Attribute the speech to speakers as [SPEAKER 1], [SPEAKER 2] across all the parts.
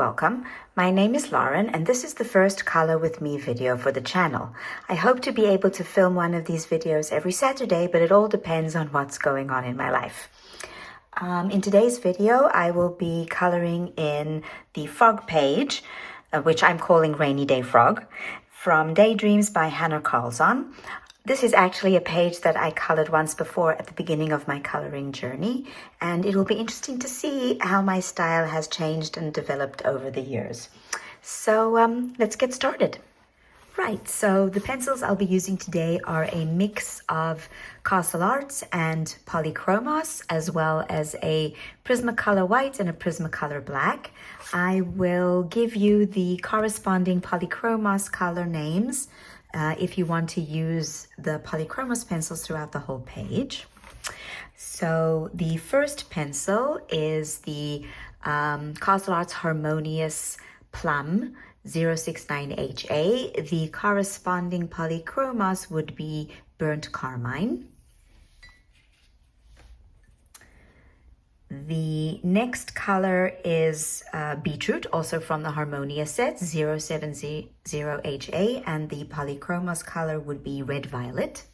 [SPEAKER 1] welcome. My name is Lauren and this is the first Color With Me video for the channel. I hope to be able to film one of these videos every Saturday, but it all depends on what's going on in my life. In today's video, I will be coloring in the frog page, which I'm calling Rainy Day Frog, from Daydreams by Hanna Karlzon. This is actually a page that I colored once before at the beginning of my coloring journey, and it will be interesting to see how my style has changed and developed over the years. So let's get started. Right, so the pencils I'll be using today are a mix of Castle Arts and Polychromos, as well as a Prismacolor white and a Prismacolor black. I will give you the corresponding Polychromos color names if you want to use the Polychromos pencils throughout the whole page. So the first pencil is the Castle Arts Harmonious Plum 069HA. The corresponding Polychromos would be Burnt Carmine. The next color is Beetroot, also from the Harmonia set, 070HA, and the Polychromos color would be Red Violet.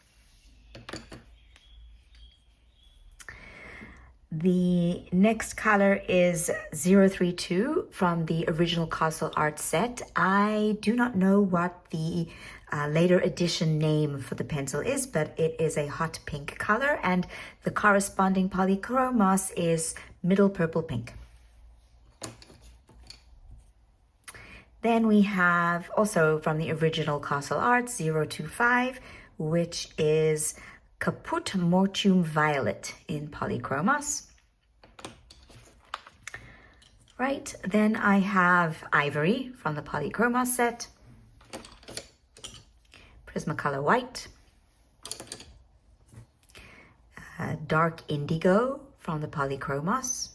[SPEAKER 1] The next color is 032 from the original Castle Art set. I do not know what the later edition name for the pencil is, but it is a hot pink color, and the corresponding Polychromos is Middle Purple Pink. Then we have also from the original Castle Art 025, which is Caput Mortuum Violet in Polychromos. Right, then I have Ivory from the Polychromos set, Prismacolor White, Dark Indigo from the Polychromos,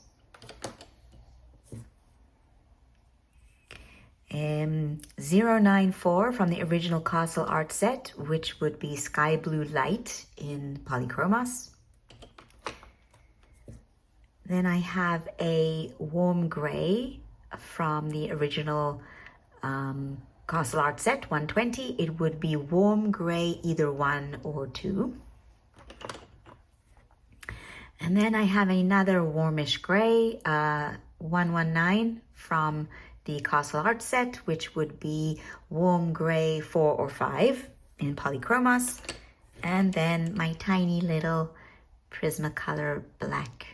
[SPEAKER 1] 094 from the original Castle Art set, which would be Sky Blue Light in Polychromos. Then I have a Warm Gray from the original Castle Art set, 120. It would be Warm Gray, either 1 or 2. And then I have another Warmish Gray, 119 from the Castle Art set, which would be Warm Gray 4 or 5 in Polychromos. And then my tiny little Prismacolor Black.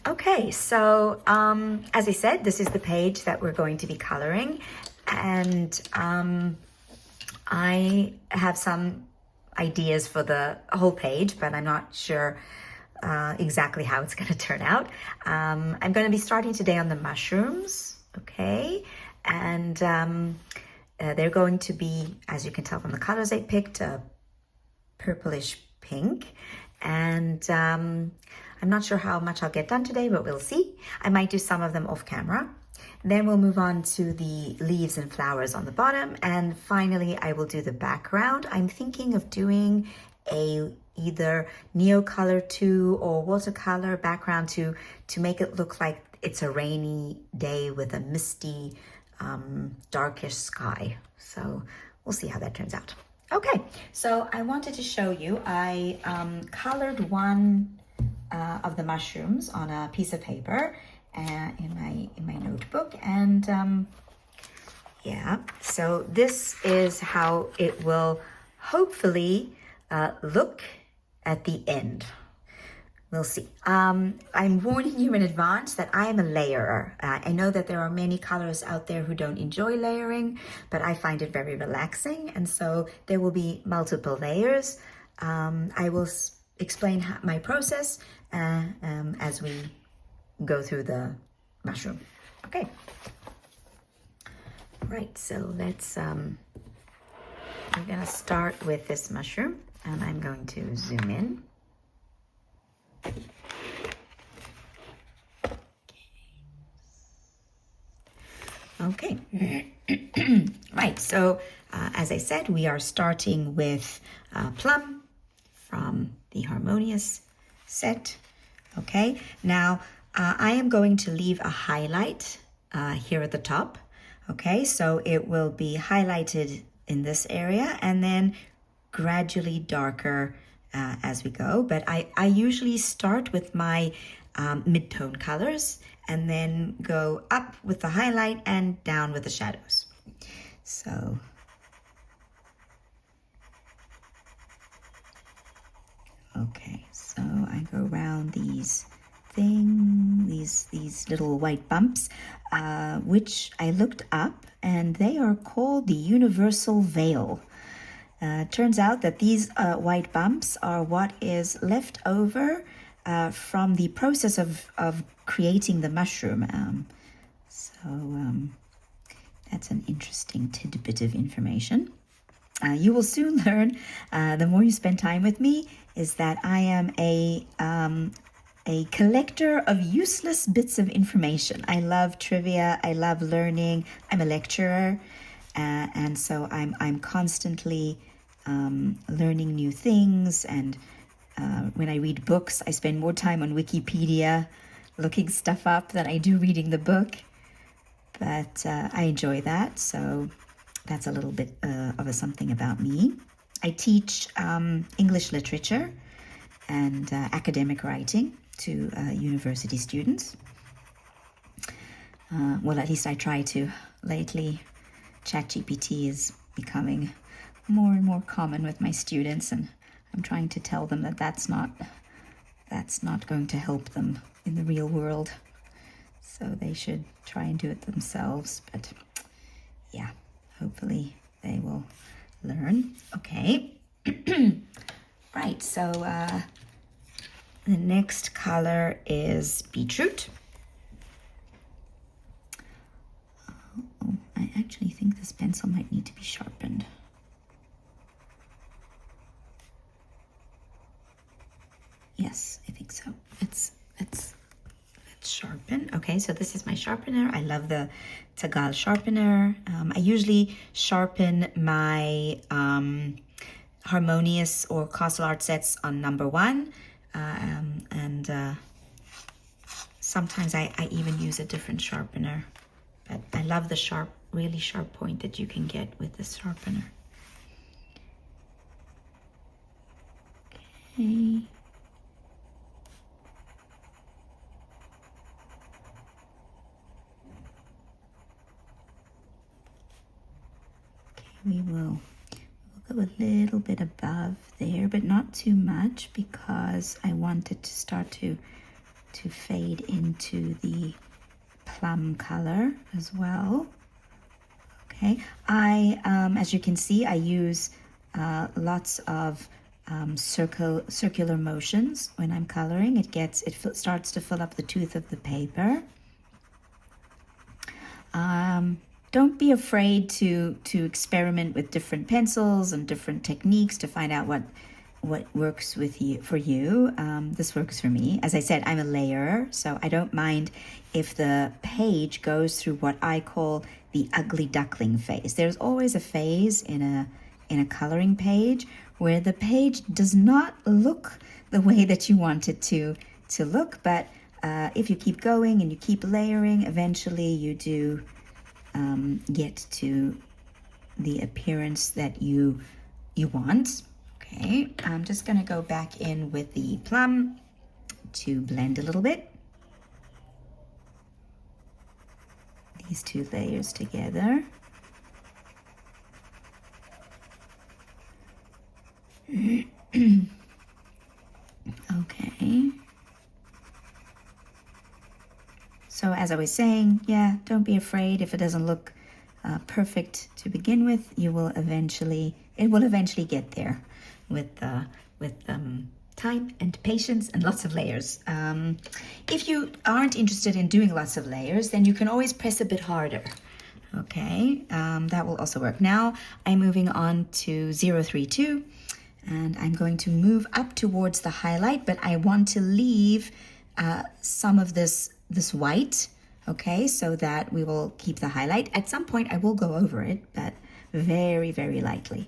[SPEAKER 1] Okay, so as I said, this is the page that we're going to be coloring, and I have some ideas for the whole page, but I'm not sure exactly how it's going to turn out. I'm going to be starting today on the mushrooms, okay, and they're going to be, as you can tell from the colors I picked, purplish pink, and I'm not sure how much I'll get done today, but we'll see. I might do some of them off camera. Then we'll move on to the leaves and flowers on the bottom. And finally, I will do the background. I'm thinking of doing either Neocolor 2 or watercolor background to make it look like it's a rainy day with a misty, darkish sky. So we'll see how that turns out. Okay, so I wanted to show you, I colored one of the mushrooms on a piece of paper in my notebook, and yeah, so this is how it will hopefully look at the end. We'll see. I'm warning you in advance that I am a layerer. I know that there are many colors out there who don't enjoy layering, but I find it very relaxing, and so there will be multiple layers. I will explain my process as we go through the mushroom. Okay. Right, so let's, we're gonna start with this mushroom, and I'm going to zoom in. Okay. Right, so as I said, we are starting with Plum from the Harmonious set. Okay, now I am going to leave a highlight here at the top. Okay, so it will be highlighted in this area and then gradually darker as we go. But I usually start with my mid-tone colors and then go up with the highlight and down with the shadows. So okay, so I go around these little white bumps, which I looked up, and they are called the universal veil. Turns out that these white bumps are what is left over from the process of creating the mushroom. That's an interesting tidbit of information. You will soon learn, the more you spend time with me, is that I am a collector of useless bits of information. I love trivia. I love learning. I'm a lecturer, and so I'm constantly learning new things. And when I read books, I spend more time on Wikipedia looking stuff up than I do reading the book. But I enjoy that, so that's a little bit of a something about me. I teach English literature and academic writing to university students. Well, at least I try to. Lately, ChatGPT is becoming more and more common with my students, and I'm trying to tell them that that's not going to help them in the real world. So they should try and do it themselves. But yeah, hopefully they will learn. Okay. Right, so the next color is beetroot. I actually think this pencil might need to be sharpened. Yes, I think so. Let's sharpen. Okay, so this is my sharpener. I love the Tagal sharpener. I usually sharpen my Harmonious or Castle Art sets on number 1. And sometimes I even use a different sharpener. But I love the really sharp point that you can get with this sharpener. Okay. We'll go a little bit above there, but not too much, because I want it to start to fade into the plum color as well. Okay, as you can see, I use lots of circular motions when I'm coloring. It starts to fill up the tooth of the paper. Don't be afraid to experiment with different pencils and different techniques to find out what works for you. This works for me. As I said, I'm a layerer, so I don't mind if the page goes through what I call the ugly duckling phase. There's always a phase in a coloring page where the page does not look the way that you want it to look, but if you keep going and you keep layering, eventually you do get to the appearance that you want. Okay, I'm just going to go back in with the plum to blend a little bit. These two layers together. Okay. So as I was saying, yeah, don't be afraid if it doesn't look perfect to begin with. It will eventually get there with time and patience and lots of layers. If you aren't interested in doing lots of layers, then you can always press a bit harder. Okay, that will also work. Now I'm moving on to 032, and I'm going to move up towards the highlight, but I want to leave some of this white, okay, so that we will keep the highlight. At some point I will go over it, but very, very lightly.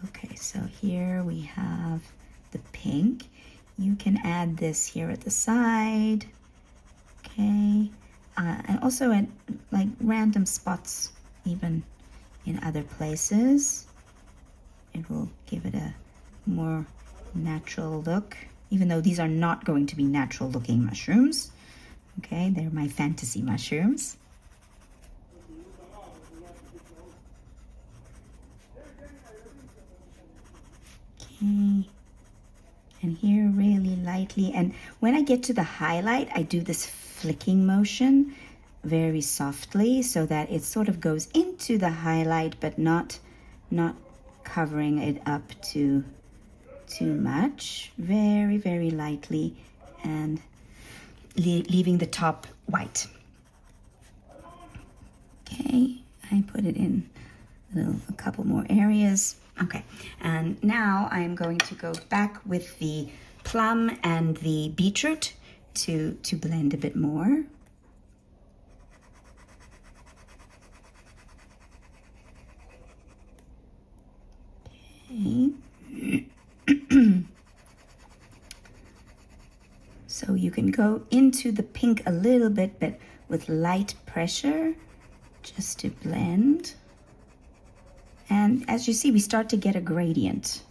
[SPEAKER 1] Okay, so here we have the pink. You can add this here at the side. Okay, and also at like random spots, even in other places. It will give it a more natural look, even though these are not going to be natural looking mushrooms. Okay, they're my fantasy mushrooms. Okay, and here really lightly, and when I get to the highlight, I do this flicking motion very softly so that it sort of goes into the highlight, but not covering it up too much. Very, very lightly, and leaving the top white. Okay, I put it in a couple more areas. Okay, and now I'm going to go back with the plum and the beetroot to blend a bit more. Okay. So you can go into the pink a little bit, but with light pressure, just to blend. And as you see, we start to get a gradient,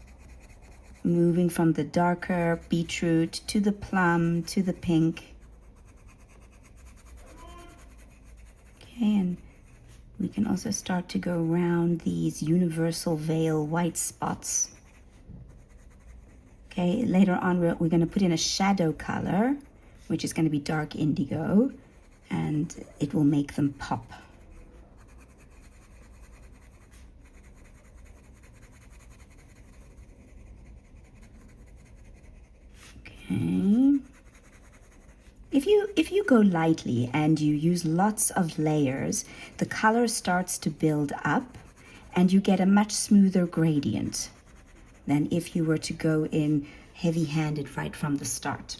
[SPEAKER 1] moving from the darker beetroot to the plum to the pink. Okay, and we can also start to go around these universal veil white spots. Okay, later on we're going to put in a shadow color, which is going to be dark indigo, and it will make them pop. Okay. If you go lightly and you use lots of layers, the color starts to build up and you get a much smoother gradient than if you were to go in heavy-handed right from the start.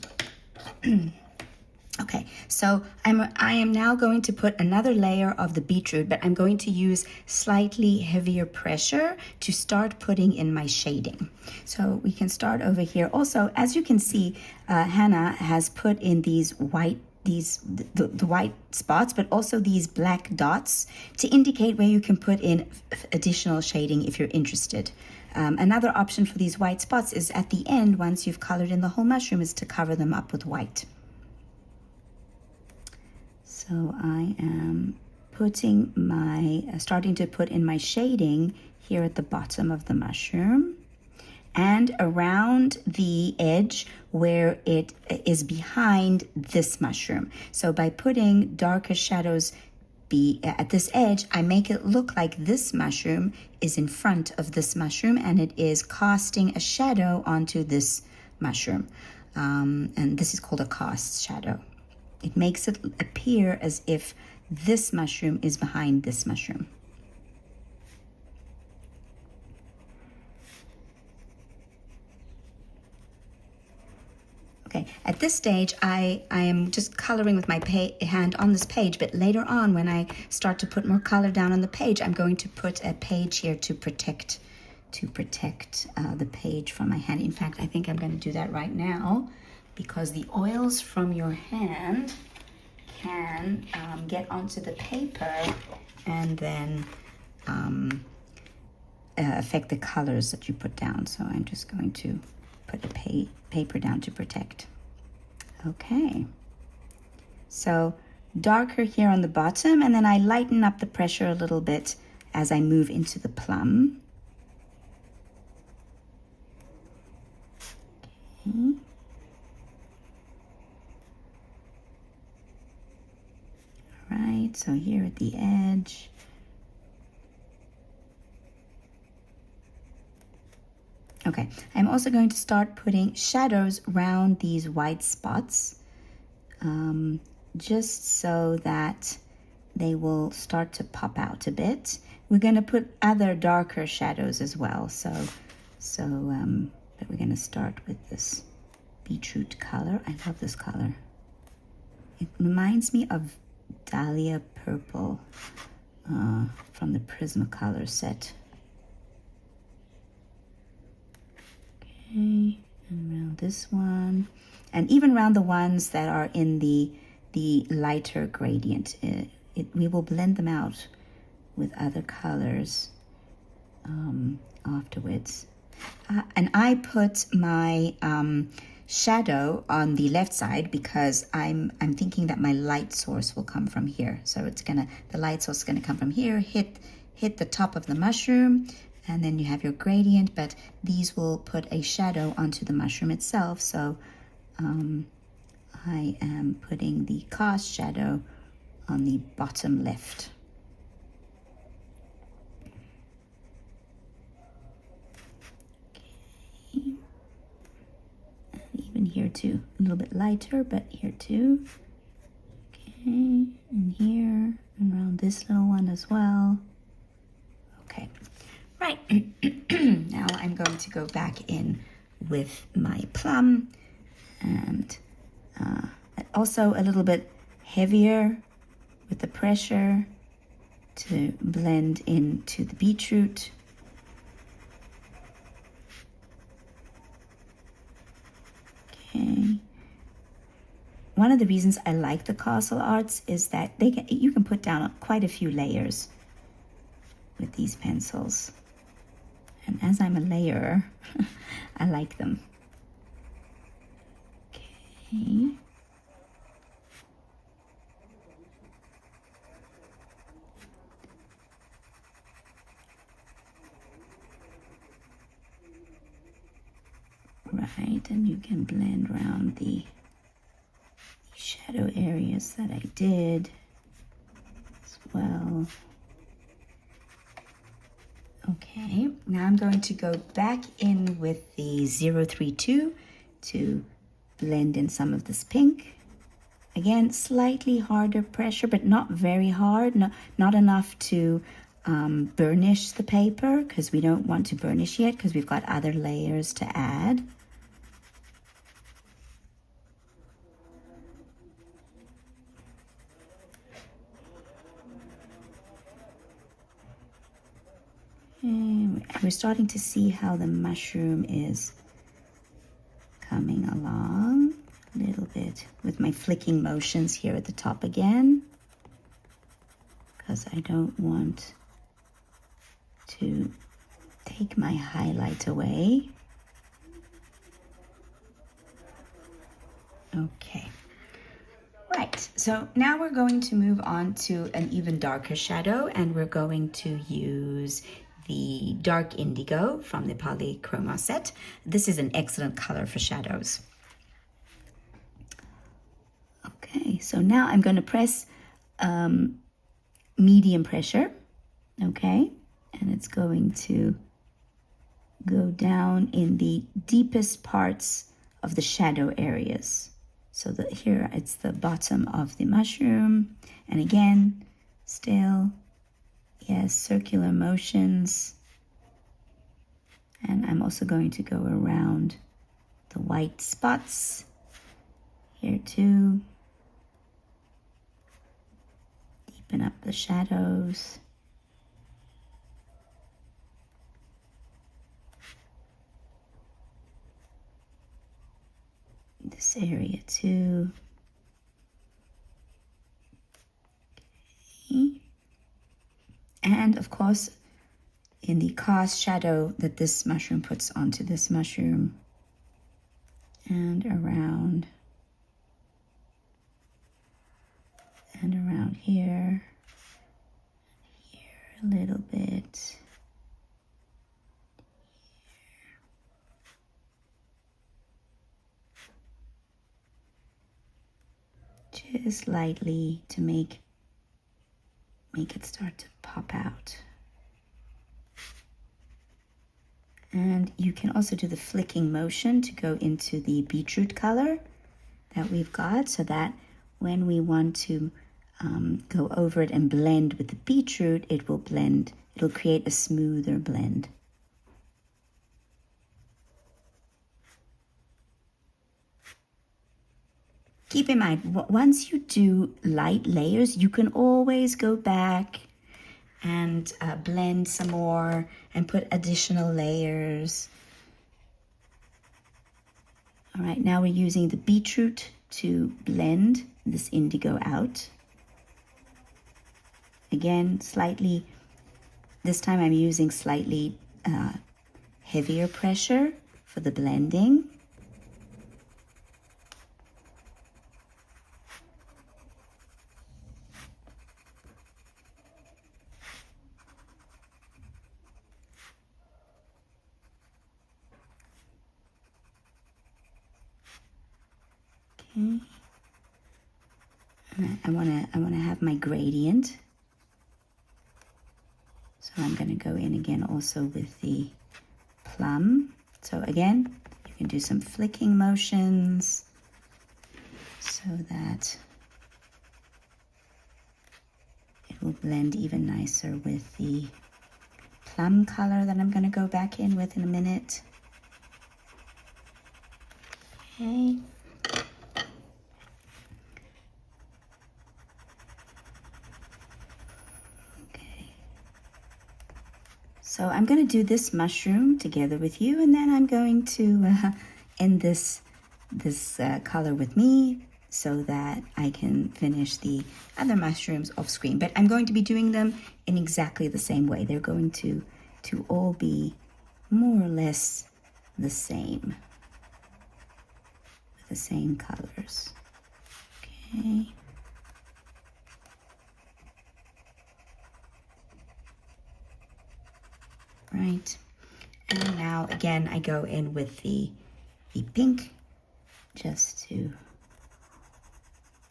[SPEAKER 1] Okay, so I am now going to put another layer of the beetroot, but I'm going to use slightly heavier pressure to start putting in my shading. So we can start over here. Also, as you can see, Hanna has put in these white the white spots, but also these black dots to indicate where you can put in additional shading if you're interested. Another option for these white spots is at the end, once you've colored in the whole mushroom, is to cover them up with white. So I am starting to put in my shading here at the bottom of the mushroom and around the edge where it is behind this mushroom. So by putting darker shadows at this edge, I make it look like this mushroom is in front of this mushroom and it is casting a shadow onto this mushroom. And this is called a cast shadow. It makes it appear as if this mushroom is behind this mushroom. Okay, at this stage, I am just coloring with my hand on this page, but later on when I start to put more color down on the page, I'm going to put a page here to protect the page from my hand. In fact, I think I'm going to do that right now, because the oils from your hand can get onto the paper and then affect the colors that you put down. So I'm just going to put a paper down to protect. Okay. So darker here on the bottom, and then I lighten up the pressure a little bit as I move into the plum. Okay. Right, so here at the edge. Okay, I'm also going to start putting shadows around these white spots, just so that they will start to pop out a bit. We're going to put other darker shadows as well, but we're going to start with this beetroot color. I love this color. It reminds me of Dahlia Purple from the Prismacolor set. Okay, and around this one, and even around the ones that are in the the lighter gradient. We will blend them out with other colors afterwards. And I put my shadow on the left side because I'm thinking that my light source will come from here. So the light source is gonna come from here, hit the top of the mushroom, and then you have your gradient, but these will put a shadow onto the mushroom itself. So I am putting the cast shadow on the bottom left. Okay. And even here too, a little bit lighter, but here too. Okay, and here, and around this little one as well. Okay, right. Now I'm going to go back in with my plum, and also a little bit heavier with the pressure to blend into the beetroot. Okay. One of the reasons I like the castle arts is that you can put down quite a few layers with these pencils. And as I'm a layerer, I like them. Okay. Right, and you can blend around the shadow areas that I did as well. Okay, now I'm going to go back in with the 032 to blend in some of this pink. Again, slightly harder pressure, but not very hard, not enough to burnish the paper, because we don't want to burnish yet because we've got other layers to add. And we're starting to see how the mushroom is coming along a little bit with my flicking motions here at the top again, because I don't want to take my highlight away. Okay. Right, so now we're going to move on to an even darker shadow, and we're going to use the dark indigo from the Polychromos set. This is an excellent color for shadows. Okay, so now I'm going to press medium pressure, okay, and it's going to go down in the deepest parts of the shadow areas. So that here it's the bottom of the mushroom, and again, still, yes, circular motions. And I'm also going to go around the white spots here too. Deepen up the shadows. This area too. Okay. And of course, in the cast shadow that this mushroom puts onto this mushroom, and around here, a little bit. Just lightly to make it start to pop out. And you can also do the flicking motion to go into the beetroot color that we've got, so that when we want to go over it and blend with the beetroot, it will blend, it'll create a smoother blend. Keep in mind, once you do light layers, you can always go back and blend some more and put additional layers. All right, now we're using the beetroot
[SPEAKER 2] to blend this indigo out. Again, slightly, this time I'm using slightly heavier pressure for the blending. Okay. And I wanna have my gradient. So I'm gonna go in again also with the plum. So again, you can do some flicking motions so that it will blend even nicer with the plum color that I'm gonna go back in with in a minute. Okay. So I'm going to do this mushroom together with you, and then I'm going to end this color with me so that I can finish the other mushrooms off screen. But I'm going to be doing them in exactly the same way. They're going to all be more or less the same, with the same colors. Okay. Right, and now again I go in with the pink just to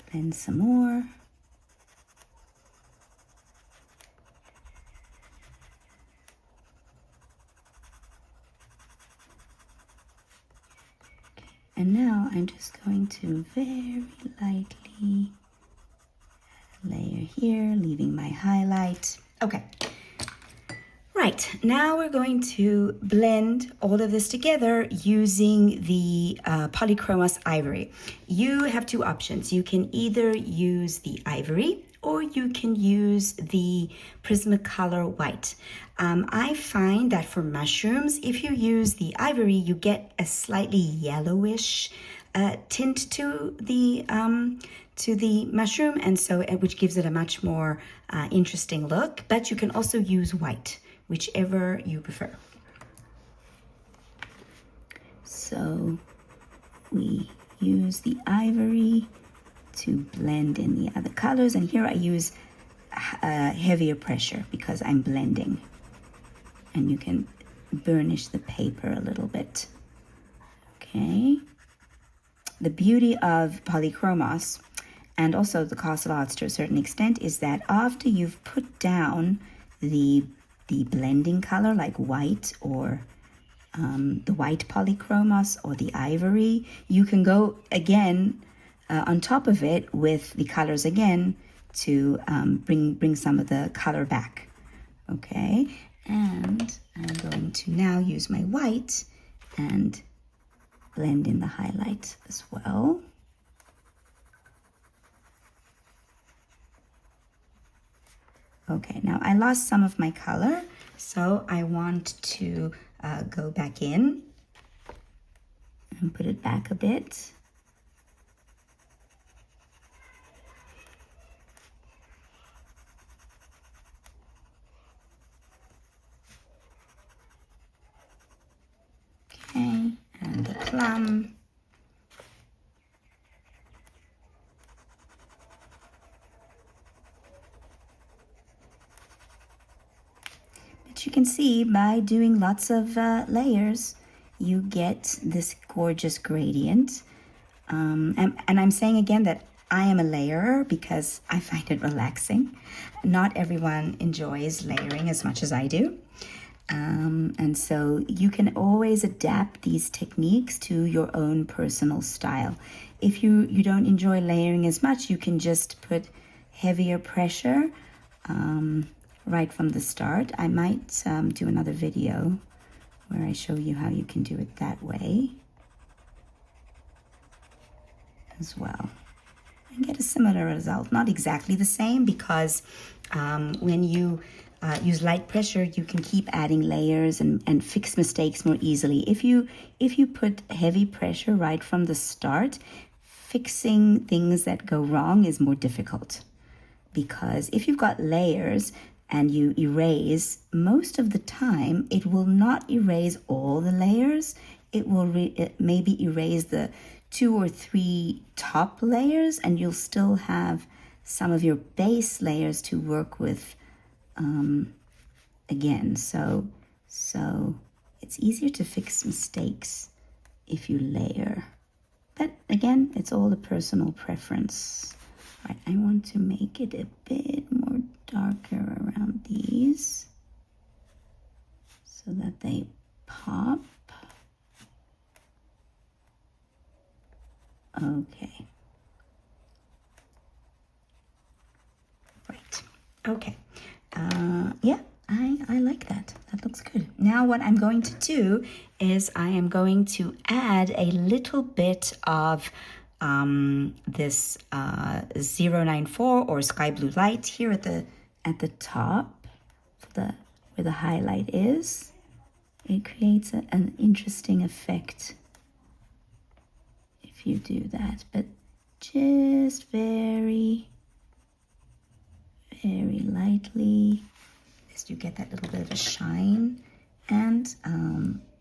[SPEAKER 2] blend some more. And now I'm just going to very lightly layer here, leaving my highlight. Okay. Right, now we're going to blend all of this together using the Polychromos ivory. You have two options. You can either use the ivory or you can use the Prismacolor white. I find that for mushrooms, if you use the ivory, you get a slightly yellowish tint to the mushroom, and so which gives it a much more interesting look. But you can also use white, whichever you prefer. So we use the ivory to blend in the other colors, and here I use heavier pressure because I'm blending, and you can burnish the paper a little bit. Okay. The beauty of Polychromos, and also the Castle Arts to a certain extent, is that after you've put down the blending color like white or the white Polychromos or the ivory, you can go again on top of it with the colors again to bring some of the color back. Okay, and I'm going to now use my white and blend in the highlight as well. Okay, now I lost some of my color, so I want to go back in and put it back a bit. Okay, and the plum. You can see by doing lots of layers, you get this gorgeous gradient. And I'm saying again that I am a layerer because I find it relaxing. Not everyone enjoys layering as much as I do. And so you can always adapt these techniques to your own personal style. If you don't enjoy layering as much, you can just put heavier pressure right from the start. I might do another video where I show you how you can do it that way as well and get a similar result. Not exactly the same, because when you use light pressure, you can keep adding layers and fix mistakes more easily. If you put heavy pressure right from the start, fixing things that go wrong is more difficult, because if you've got layers and you erase, most of the time it will not erase all the layers. It will maybe erase the 2 or 3 top layers, and you'll still have some of your base layers to work with again. So it's easier to fix mistakes if you layer. But again, it's all a personal preference. All right, I want to make it a bit more darker around these so that they pop. Okay. Right. Okay. Yeah, I like that. That looks good. Now what I'm going to do is I am going to add a little bit of this 094 or sky blue light here at the top, where the highlight is. It creates an interesting effect if you do that, but just very, very lightly, as you get that little bit of a shine, and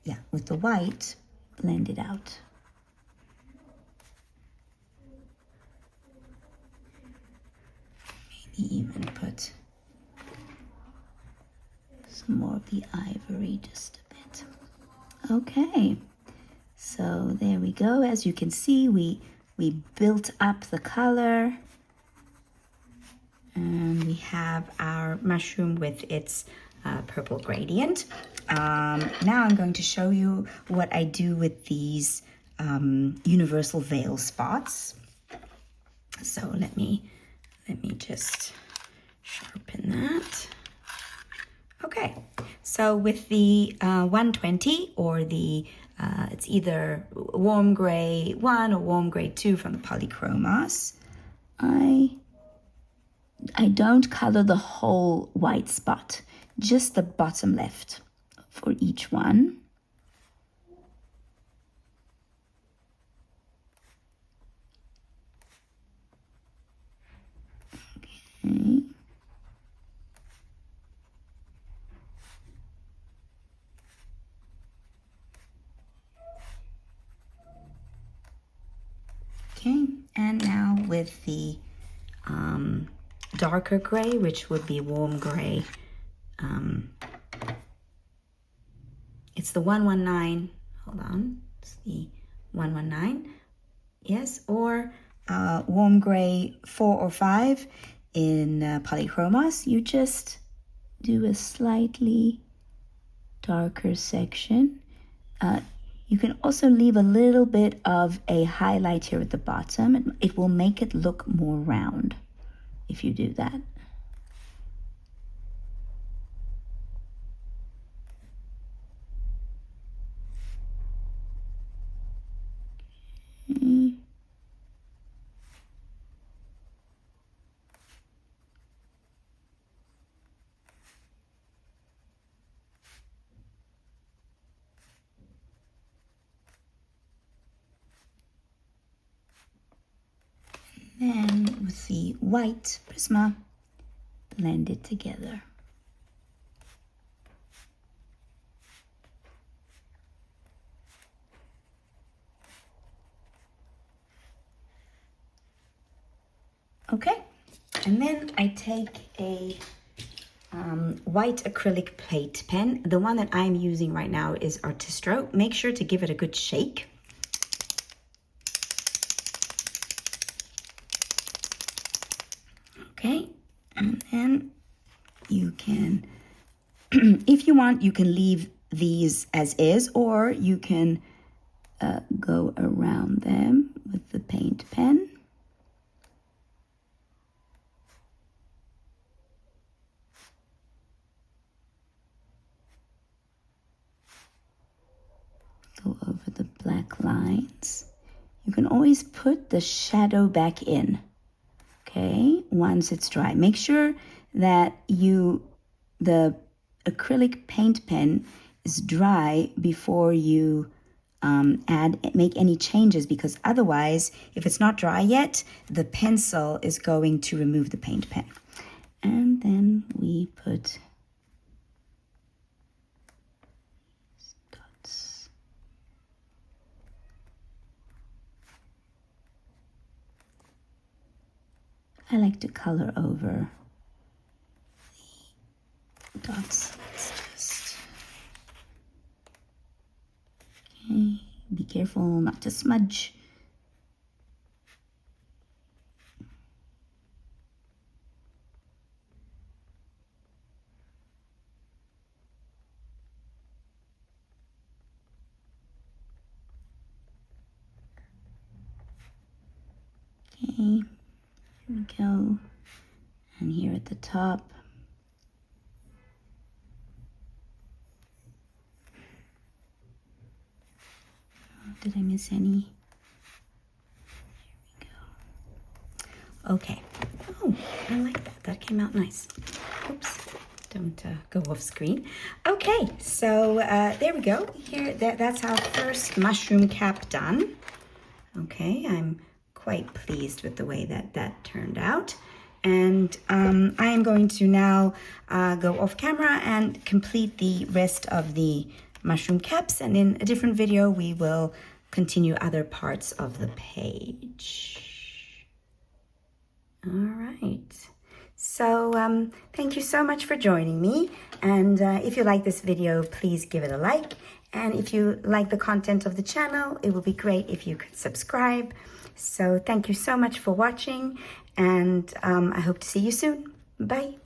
[SPEAKER 2] yeah, with the white, blend it out. Maybe even put some more of the ivory, just a bit. Okay, so there we go. As you can see, we built up the color, and we have our mushroom with its purple gradient. Now I'm going to show you what I do with these universal veil spots. So let me just sharpen that. Okay, so with the 120 or the it's either warm gray 1 or warm gray 2 from the Polychromos, I don't color the whole white spot, just the bottom left for each one. Okay. Okay, and now with the darker gray, which would be warm gray. It's the 119, hold on, it's the 119, yes, or warm gray 4 or 5 in Polychromos. You just do a slightly darker section. You can also leave a little bit of a highlight here at the bottom. It will make it look more round if you do that. Okay. Then with the white Prisma, blend it together. Okay, and then I take a white acrylic plate pen. The one that I'm using right now is Tissot. Make sure to give it a good shake. Okay, and then you can, if you want, you can leave these as is, or you can go around them with the paint pen. Go over the black lines. You can always put the shadow back in. Okay, once it's dry, make sure that the acrylic paint pen is dry before you make any changes, because otherwise, if it's not dry yet, the pencil is going to remove the paint pen. And then we put dots. I like to color over the dots. Let's just, okay, be careful not to smudge. Okay, here we go. And here at the top. Did I miss any? There we go. Okay. Oh, I like that. That came out nice. Oops. Don't go off screen. Okay, so there we go. Here, that's our first mushroom cap done. Okay, I'm quite pleased with the way that turned out. And I am going to now go off camera and complete the rest of the mushroom caps, and in a different video we will continue other parts of the page. All right, so thank you so much for joining me, and if you like this video, please give it a like, and if you like the content of the channel, it would be great if you could subscribe. So thank you so much for watching, and I hope to see you soon. Bye.